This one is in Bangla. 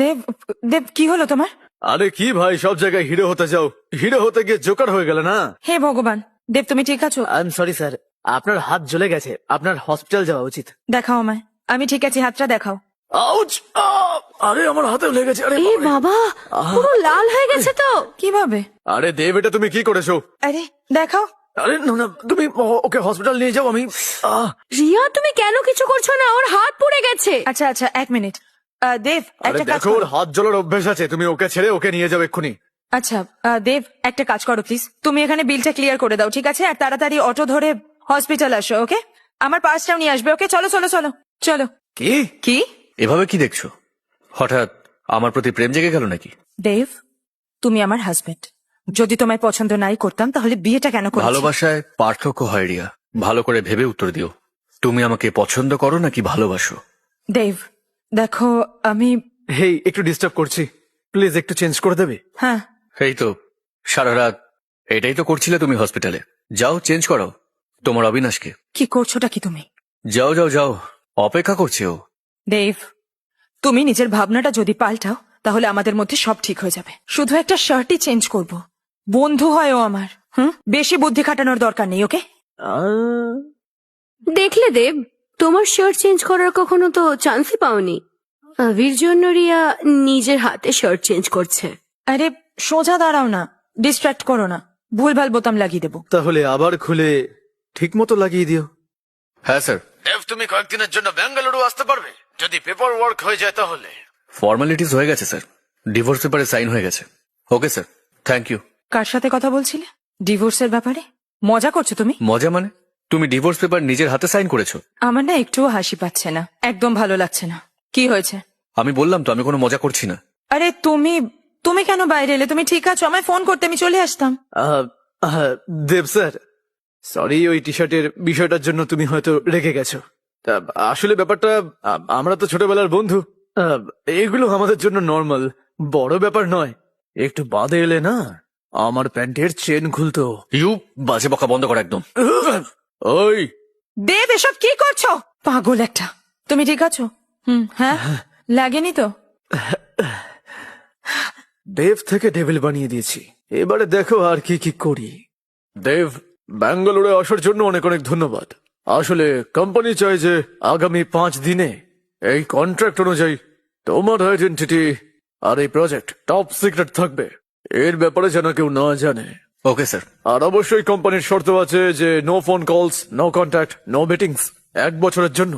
দেব দেব কি হলো তোমার? আরে কি ভাই, সব জায়গায় হিরো হতে যাও, হিরো হতে গিয়ে জোকার হয়ে গেল না। হে ভগবান, দেব তুমি ঠিক আছো? আই এম সরি স্যার, আপনার হাত জ্বলে গেছে, আপনার হসপিটাল যাওয়া উচিত। দেখাও আমায়। আমি ঠিক আছি, হাতটা দেখাও। আউচ! আরে আমার হাতেও লেগেছে। আরে এ বাবারে। বাবা, পুরো লাল হয়ে গেছে তো। কিভাবে? আরে দেব, এটা তুমি কি করেছো? আরে দেখাও। আরে না না, তুমি ওকে হসপিটাল নিয়ে যাও। আমি রিয়া, তুমি কেন কিছু করছো না? ওর হাত পুড়ে গেছে। আচ্ছা আচ্ছা, এক মিনিট। দেব আরে একটা কাজ দেখো, ওর করো। হাত জ্বলার অভ্যেস আছে, তুমি ওকে ছেড়ে ওকে নিয়ে যাও এক্ষুনি। আচ্ছা দেব, একটা কাজ করো প্লিজ। তুমি এখানে বিলটা ক্লিয়ার করে দাও, ঠিক আছে? আর তাড়াতাড়ি অটো ধরে হসপিটাল আসো, ওকে? আমার পার্সটাও নিয়ে আসবে, ওকে? চলো চলো চলো চলো। কি কি? এভাবে কি দেখছো? হঠাৎ আমার প্রতি প্রেম জেগে গেল নাকি? দেব, তুমি আমার হাজবেন্ড। যদি তোমায় পছন্দ নাই করতাম তাহলে বিয়েটা কেন করেছি? ভালোবাসায় পার্থক্য হয় রিয়া, ভালো করে ভেবে উত্তর দিও। তুমি আমাকে পছন্দ করো নাকি ভালোবাসো? দেব দেখো, আমি হেই, একটু ডিস্টার্ব করছি, প্লিজ একটু চেঞ্জ করে দেবে? হ্যাঁ এই তো সারা রাত এটাই তো করছিলে তুমি হসপিটালে। যাও চেঞ্জ করো তোমার অবিনাশকে। কি করছোটা কি তুমি? যাও যাও যাও, অপেক্ষা করছে ও। দেব, তুমি নিজের ভাবনাটা যদি পাল্টাও তাহলে আমাদের মধ্যে সব ঠিক হয়ে যাবে। শুধু একটা শার্টই চেঞ্জ করব। বন্ধু হয় ও আমার। বেশি বুদ্ধি খাটানোর দরকার নেই, ওকে? দেখলে দেব, তোমার শার্ট চেঞ্জ করার কখনো তো চান্সই পাওনি। আবির জন্য রিয়া নিজের হাতে শার্ট চেঞ্জ করছে। আরে সোজা দাঁড়াও না, ডিস্ট্রাক্ট করো না। ভুলভাল বোতাম লাগিয়ে দেবো। তাহলে আবার খুলে ঠিক মতো লাগিয়ে দিও। হ্যাঁ স্যার। দেব, তুমি কয়েকদিনের জন্য বেঙ্গালুরু আসতে পারবে? যদি পেপার ওয়ার্ক হয়ে যায় তাহলে। ফর্মালিটিস হয়ে গেছে স্যার, ডিভোর্স পেপারে সাইন হয়ে গেছে। Okay sir, thank you. কার সাথে কথা বলছিলে? ডিভোর্সের ব্যাপারে? মজা করছো তুমি? মজা মানে? তুমি ডিভোর্স পেপার নিজের হাতে সাইন করেছো? আমার না একটুও হাসি পাচ্ছে না, একদম ভালো লাগছে না। কি হয়েছে? আমি বললাম তো আমি কোনো মজা করছি না। আরে তুমি তুমি কেন বাইরে এলে? তুমি ঠিক আছো? আমায় ফোন করতে, আমি চলে আসতাম। দেব স্যার, সরি, ওই টি শার্টের বিষয়টার জন্য তুমি হয়তো রেগে গেছো। তা আসলে ব্যাপারটা, আমরা তো ছোটবেলার বন্ধু, এগুলো আমাদের জন্য নর্মাল, বড় ব্যাপার নয়। একটু বাদে এলে না আমার প্যান্টের চেন খুলতো। ইউ বাজে বকা বন্ধ কর একদম। ওই দেব, এসব কি করছো? পাগল একটা। তুমি ঠিক আছো? হ্যাঁ, লাগেনি তো? দেব থেকে ডেভিল বানিয়ে দিয়েছি, এবারে দেখো আর কি কি করি। দেব, ব্যাঙ্গালোরে আসার জন্য অনেক অনেক ধন্যবাদ। আসলে কোম্পানি চাই যে আগামী 5 দিনে এই কন্ট্রাক্ট অনুযায়ী তোমার আইডেন্টিটি আর এই প্রজেক্ট টপ সিক্রেট থাকবে। এর ব্যাপারে যেন কেউ না জানে। Okay sir. আর অবশ্যই কোম্পানির শর্ত আছে যে no phone calls, no contact, no meetings 1 বছরের জন্য।